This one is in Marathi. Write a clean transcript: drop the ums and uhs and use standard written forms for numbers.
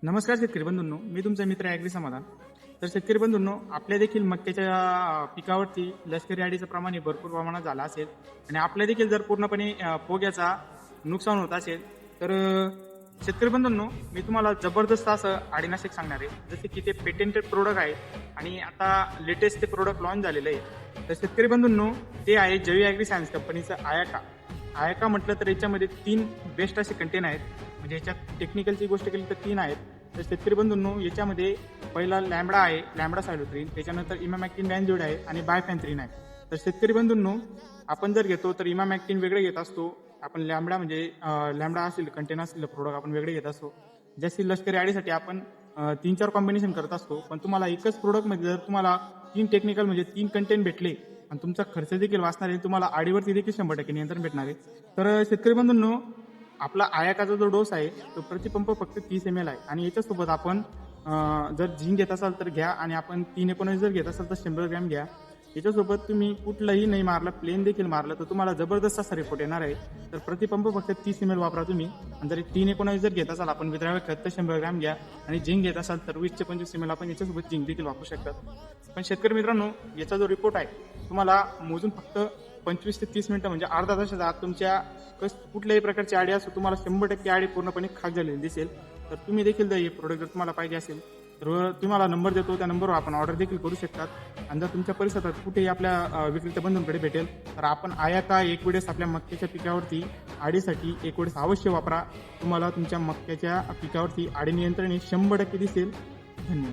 नमस्कार शेतकरी बंधूंनो, मी तुमचा मित्र ॲग्री समाधान. तर शेतकरी बंधूंनो, आपल्या देखील मक्याच्या पिकावरती लष्करी अळीचं प्रमाण हे भरपूर प्रमाणात झालं असेल आणि आपल्या देखील जर पूर्णपणे पोग्याचा नुकसान होत असेल तर शेतकरी बंधूंनो, मी तुम्हाला जबरदस्त असं अळीनाशक सांगणार आहे. जसे की ते पेटेंटेड प्रोडक्ट आहे आणि आता लेटेस्ट ते प्रोडक्ट लॉन्च झालेलं आहे. तर शेतकरी बंधूंनो, ते आहे जवी ॲग्री सायन्स कंपनीचं आयाका. आयाका म्हटलं तर याच्यामध्ये 3 बेस्ट असे कंटेन आहेत. म्हणजे याच्यात टेक्निकलची गोष्ट केली तर 3 आहेत. तर शेतकरी बंधूंनो, याच्यामध्ये पहिला लॅम्बडा आहे, लॅम्बडा सायलोथ्रीन, त्याच्यानंतर इमामॅक्टिन बॅन्झोइड आहे आणि बायफॅन्थ्रीन आहे. तर शेतकरी बंधूंनो, आपण जर घेतो तर इमामॅक्टिन वेगळे घेत असतो. आपण लॅम्बडा म्हणजे लॅम्बडा असेल कंटेन असलेलं प्रोडक्ट आपण वेगळे घेत असतो. जशी लष्करी अळीसाठी आपण 3-4 कॉम्बिनेशन करत असतो. पण तुम्हाला एकच प्रोडक्टमध्ये जर तुम्हाला 3 टेक्निकल म्हणजे 3 कंटेन भेटले आणि तुमचा खर्च देखील वाचणार आहे, तुम्हाला अळीवरती देखील 100% नियंत्रण भेटणार आहे. तर शेतकरी बंधूंनो, आपला आयाकाचा जो डोस आहे तो प्रतिपंप फक्त 30 ml आहे आणि याच्यासोबत आपण जर झिंक घेत असाल तर घ्या आणि आपण 319 जर घेत असाल तर 100 ग्रॅम घ्या. याच्यासोबत तुम्ही कुठलंही नाही मारलं, प्लेन देखील मारलं तर तुम्हाला जबरदस्त असा रिपोर्ट येणार आहे. तर प्रतिपंप फक्त 30 ml वापरा तुम्ही. आणि जर 319 जर घेत असाल आपण विद्राव्य खत तर 100 ग्रॅम घ्या आणि झिंक घेत असाल तर 20 ते 25 ml आपण याच्यासोबत झिंक देखील वापरू शकतात. पण शेतकरी मित्रांनो, याचा जो रिपोर्ट आहे तुम्हाला मोजून फक्त 25 ते 30 मिनिटं म्हणजे अर्धा तासाच्या आत तुमच्या कुठल्याही प्रकारची आडी असो तुम्हाला 100% आडी पूर्णपणे खाक झालेली दिसेल. तर तुम्ही देखील जर हे प्रोडक्ट जर तुम्हाला पाहिजे असेल तर तुम्हाला नंबर देतो, त्या नंबरवर आपण ऑर्डर देखील करू शकतात. आणि जर तुमच्या परिसरात कुठेही आपल्या विक्रेता बंधूंकडे भेटेल तर आपण आयाका एक वेळेस आपल्या मक्याच्या पिकावरती आडीसाठी एक वेळेस अवश्य वापरा. तुम्हाला तुमच्या मक्याच्या पिकावरती आडी नियंत्रण हे 100% दिसेल. धन्यवाद.